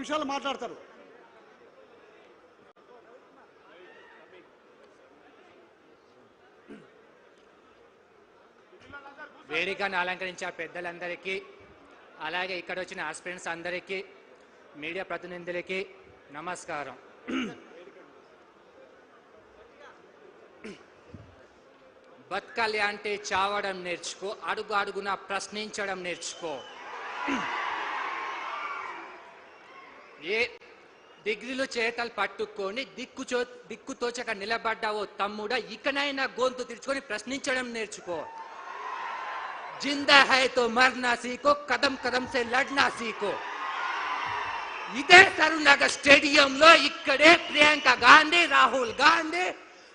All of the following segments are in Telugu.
నిమిషాలు మాట్లాడతారు. వేదికను అలంకరించిన పెద్దలందరికీ, అలాగే ఇక్కడ వచ్చిన ఆస్పిరెంట్స్ అందరికీ, మీడియా ప్రతినిధులకి నమస్కారం. బతకాలి అంటే చావడం నేర్చుకో, అడుగు అడుగున ప్రశ్నించడం నేర్చుకో. ఏ డిగ్రీలు చేతలు పట్టుకొని దిక్కుతోచక నిలబడ్డావో తమ్ముడా, ఇకనైనా గొంతు తెరుచుకొని ప్రశ్నించడం నేర్చుకో. जिंदा है तो मरना सीखो, कदम कदम से लड़ना सीखो. ఇదే సరూనగర్ స్టేడియంలో ఇక్కడే ప్రియాంక గాంధీ, రాహుల్ గాంధీ,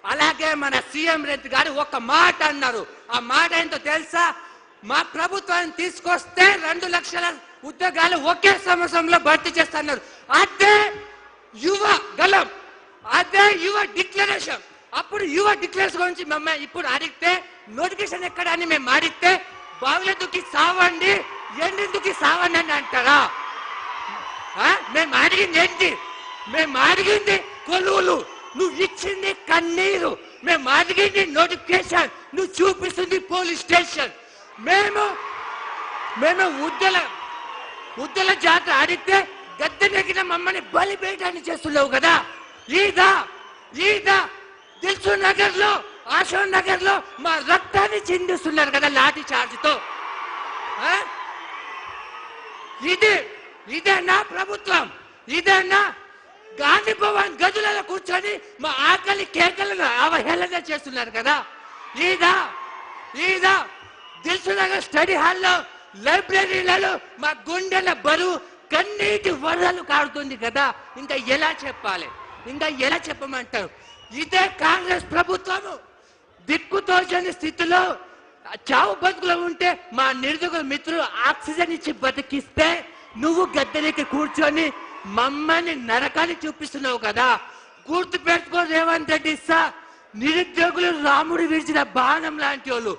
అలాగే మన సీఎం రేవంత్ గారు ఒక మాట అన్నారు. ఆ మాట ఏంటో తెలుసా? మా ప్రభుత్వాన్ని తీసుకొస్తే 2 లక్షల ఉద్యోగాలు ఒకే సంవత్సరంలో భర్తీ చేస్తున్నారు. అదే యువ గలం, అదే యువ డిక్లరేషన్. అప్పుడు యువ డిక్లరేషన్ గురించి మమ్మల్ని ఇప్పుడు అడిగితే నోటిఫికేషన్ ఎక్కడ అని మేము అడిగితే బావులెందుకు సావండి, ఎండెందుకు సావండి అని అంటారా? మేము అడిగింది ఏంటి? మేము అడిగింది కొలువులు, నువ్వు ఇచ్చింది కన్నీరు. మేము అడిగింది నోటిఫికేషన్, నువ్వు చూపిస్తుంది పోలీస్ స్టేషన్. మేము ఉద్దల జాతర అడిగితే గద్దెనెక్కిన మమ్మల్ని బలిపేయడాన్ని చేస్తున్నావు కదా. ఈదా దిల్సుఖ్ నగర్ లో, అశోక్ నగర్ లో మా రక్తాన్ని చిందిస్తున్నారు కదా లాఠీ చార్జ్తో. ఇదేనా ప్రభుత్వం? ఇదేనా? గాంధీ భవన్ గదులలో కూర్చొని మా ఆకలి కేకలను అవహేళన చేస్తున్నారు కదా. ఈదా దిల్సుఖ్ నగర్ స్టడీ హాల్లో, లైబ్రరీలలో మా గుండెల బరువు కన్నీటి వరదలు కాడుతుంది కదా. ఇంకా ఎలా చెప్పాలి? ఇంకా ఎలా చెప్పమంటారు? ఇదే కాంగ్రెస్ ప్రభుత్వము దిక్కుతోచని స్థితిలో చావు బతుకులో ఉంటే మా నిరుద్యోగ మిత్రులు ఆక్సిజన్ ఇచ్చి బతికిస్తే నువ్వు గద్దెనికి కూర్చొని మమ్మల్ని నరకాన్ని చూపిస్తున్నావు కదా. గుర్తు పెట్టుకో రేవంత్ రెడ్డి సార్, నిరుద్యోగులు రాముడు విడిచిన బాణం లాంటి వాళ్ళు.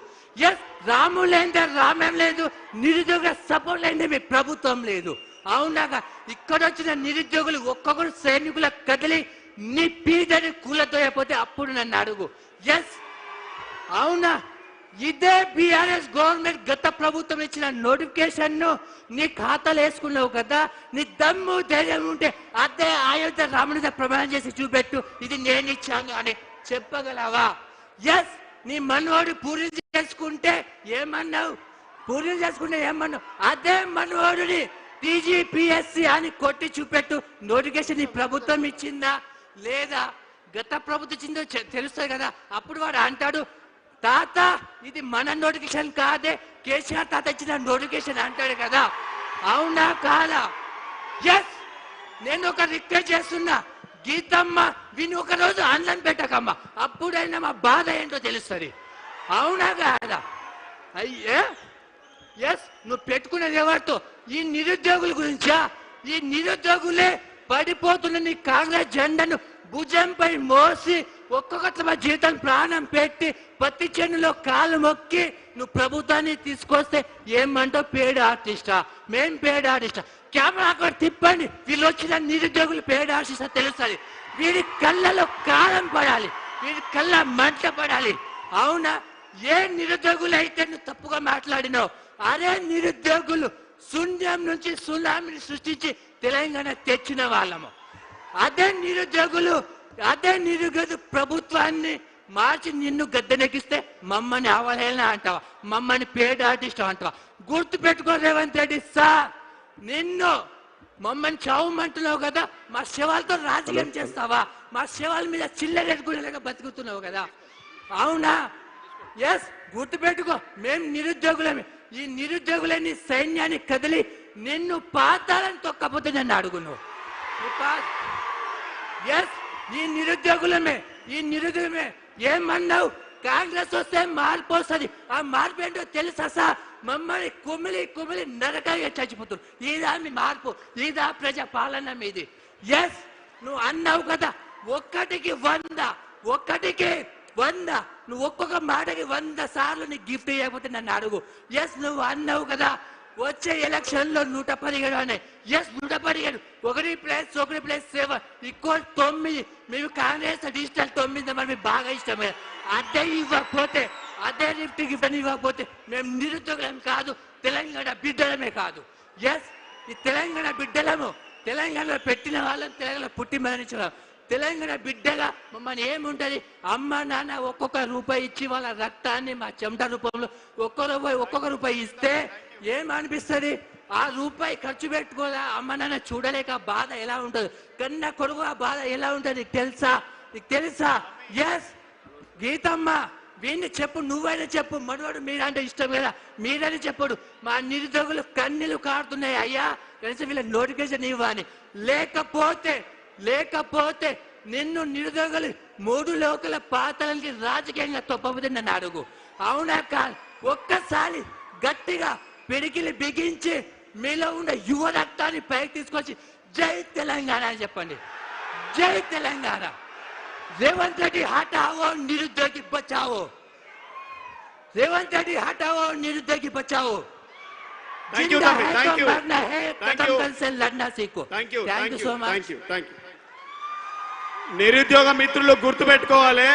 ఎస్, రాముడు లేదే రామేం లేదు, నిరుద్యోగ సపోర్ట్ లేదే మీ ప్రభుత్వం లేదు. అవునాగా ఇక్కడ వచ్చిన నిరుద్యోగులు ఒక్కొక్కరు సైనికుల కదిలి నీ పీదని కూలతోయపోతే అప్పుడు నన్ను అడుగు. ఎస్, అవునా? ఇదే బీఆర్ఎస్ గవర్నమెంట్ గత ప్రభుత్వం ఇచ్చిన నోటిఫికేషన్ ను నీ ఖాతాలు వేసుకున్నావు కదా. నీ దమ్ము ధైర్యం ఉంటే అదే అయోధ్య రాముడిగా ప్రమాణం చేసి చూపెట్టు, ఇది నేను ఇచ్చాను అని చెప్పగలవా? ఎస్, నీ మనవాడు పూరి చేసుకుంటే ఏమన్నావు? అదే మనవాడుని టీజీపీఎస్సీ అని కొట్టి చూపెట్టు. నోటిఫికేషన్ నీ ప్రభుత్వం ఇచ్చిందా లేదా? గత ప్రభుత్వం ఇచ్చిందో తెలుస్తుంది కదా. అప్పుడు వాడు అంటాడు, తాత ఇది మన నోటిఫికేషన్ కాదే, కేసీఆర్ తాత ఇచ్చిన నోటిఫికేషన్ అంటాడు కదా. అవునా కాదా? ఎస్, నేను ఒక రిక్వెస్ట్ చేస్తున్నా, గీతమ్మ విని ఒక రోజు ఆన్లైన్ పెట్టకమ్మా, అప్పుడైనా మా బాధ ఏంటో తెలుస్తుంది. అవునా కాదా? అయ్యే ఎస్, నువ్వు పెట్టుకునేది ఎవరితో? ఈ నిరుద్యోగుల గురించా? ఈ నిరుద్యోగులే పడిపోతున్న నీ కాంగ్రెస్ జెండాను భుజంపై మోసి ఒక్కొక్కట్ల జీవితం ప్రాణం పెట్టి పత్తి చేనులో కాలు మొక్కి నువ్వు ప్రభుత్వాన్ని తీసుకొస్తే ఏమంటావు? పేడ్ ఆర్టిస్టా? మేం పేడ్ ఆర్టిస్టా? కెమెరా అక్కడ తిప్పండి, వీళ్ళు వచ్చిన నిరుద్యోగులు పేడ్ ఆర్టిస్టా తెలుస్తుంది. వీడి కళ్ళలో కాలం పడాలి, వీడి కళ్ళ మంట పడాలి. అవునా? ఏ నిరుద్యోగులు అయితే నువ్వు తప్పుగా మాట్లాడినావు, అదే నిరుద్యోగులు శూన్యం నుంచి సునామీని సృష్టించి తెలంగాణ తెచ్చిన వాళ్ళము. అదే నిరుద్యోగులు, అదే నిరుద్యోగ ప్రభుత్వాన్ని మార్చి నిన్ను గద్దెనెక్కిస్తే మమ్మల్ని అవహేళన అంటావా? మమ్మల్ని పేడ్ ఆర్టిస్ట్ అంటావా? గుర్తు పెట్టుకో రేవంత్ రెడ్డి సార్, నిన్ను మమ్మల్ని చావమంటున్నావు కదా, మా శవాలతో రాజకీయం చేస్తావా? మా శవాల మీద చిల్లరెట్టుకునేలాగా బతుకుతున్నావు కదా. అవునా? ఎస్, గుర్తు పెట్టుకో, మేము నిరుద్యోగులమే. ఈ నిరుద్యోగులని సైన్యాన్ని కదిలి నిన్ను పాతాలని తొక్కపోతే నన్ను అడుగు నువ్వు. ఎస్, ఈ నిరుద్యోగులమే ఏమన్నావు? కాంగ్రెస్ వస్తే మార్పు వస్తుంది. ఆ మార్పు ఏంటో తెలుసా సార్? మమ్మల్ని కుమిలి నరకంగా చచ్చిపోతున్నారు. ఇదా మీ మార్పు? ఇదా ప్రజా పాలన మీది? ఎస్, నువ్వు అన్నావు కదా, ఒక్కటికి 100 నువ్వు ఒక్కొక్క మాటకి 100 సార్లు నీ గిఫ్ట్ ఇవ్వకపోతే నన్ను అడుగు. ఎస్, నువ్వు అన్నావు కదా, వచ్చే ఎలక్షన్ లో 117 ఉన్నాయి. ఎస్ 117 1+1+7 = 9. మేము కాంగ్రెస్ డిజిటల్ 9 మరి మీకు బాగా ఇష్టమే. అదే ఇవ్వకపోతే అదే లిఫ్ట్ గిఫ్ట్ అని ఇవ్వకపోతే మేము నిరుద్యోగులం కాదు, తెలంగాణ బిడ్డలమే కాదు. ఎస్ ఈ తెలంగాణ బిడ్డలము, తెలంగాణలో పెట్టిన వాళ్ళని, తెలంగాణ పుట్టి మరణించిన తెలంగాణ బిడ్డగా మమ్మల్ని ఏముంటుంది, అమ్మ నాన్న ఒక్కొక్క రూపాయి ఇచ్చి వాళ్ళ రక్తాన్ని మా చెమట రూపంలో ఒక్కొక్క రూపాయి ఇస్తే ఏమనిపిస్తుంది? ఆ రూపాయి ఖర్చు పెట్టుకోదా అమ్మ నాన్న చూడలేక బాధ ఎలా ఉంటుంది, కన్న కొడుకు ఆ బాధ ఎలా ఉంటుంది నీకు తెలుసా? ఎస్ గీతమ్మ వీడిని చెప్పు, నువ్వైనా చెప్పు, మనవాడు మీరంటే ఇష్టం కదా, మీరని చెప్పడు. మా నిరుద్యోగులు కన్నీళ్ళు కారుతున్నాయి అయ్యా, కనీసం వీళ్ళ నోటిఫికేషన్ ఇవ్వని. లేకపోతే నిన్ను నిరుద్యోగులు 3 లోకల పాత్రలకి రాజకీయంగా తొప్పబోతే నన్ను అడుగు. అవునా కాదు? ఒక్కసారి గట్టిగా పిడికిలి బిగించి మీలో ఉన్న యువ రక్తాన్ని పైకి తీసుకొచ్చి జై తెలంగాణ అని చెప్పండి. జై తెలంగాణ. రేవంత్ రెడ్డి హటావో నిరుద్యోగి బచావో. రేవంత్ రెడ్డి హటావో నిరుద్యోగి బచావో. जिंदा है तो मरना है, कदम से लड़ना सीखो. Thank you so much. Thank you. నిరుద్యోగ మిత్రులు గుర్తుపెట్టుకోవాలి.